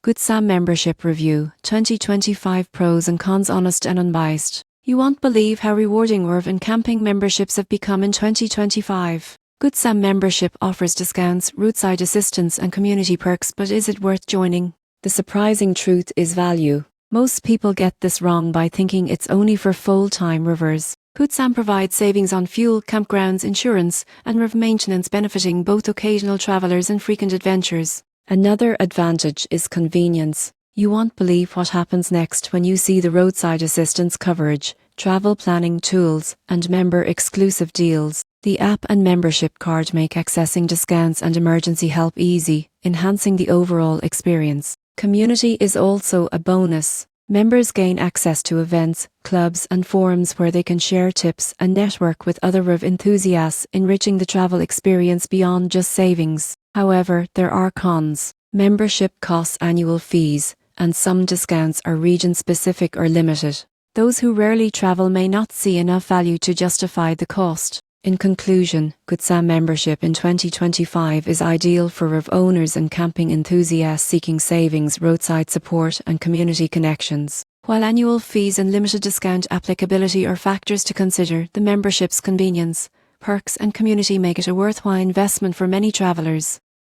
Good Sam Membership Review 2025 Pros and Cons, honest and unbiased. You won't believe how rewarding RV and camping memberships have become in 2025. Good Sam Membership offers discounts, roadside assistance and community perks, but is it worth joining? The surprising truth is value. Most people get this wrong by thinking it's only for full-time RVers. Good Sam provides savings on fuel, campgrounds, insurance, and RV maintenance, benefiting both occasional travelers and frequent adventurers. Another advantage is convenience. You won't believe what happens next when you see the roadside assistance coverage, travel planning tools, and member-exclusive deals. The app and membership card make accessing discounts and emergency help easy, enhancing the overall experience. Community is also a bonus. Members gain access to events, clubs, and forums where they can share tips and network with other RV enthusiasts, enriching the travel experience beyond just savings. However, there are cons. Membership costs annual fees, and some discounts are region-specific or limited. Those who rarely travel may not see enough value to justify the cost. In conclusion, Good Sam Membership in 2025 is ideal for RV owners and camping enthusiasts seeking savings, roadside support, and community connections. While annual fees and limited discount applicability are factors to consider, the membership's convenience, perks, and community make it a worthwhile investment for many travelers.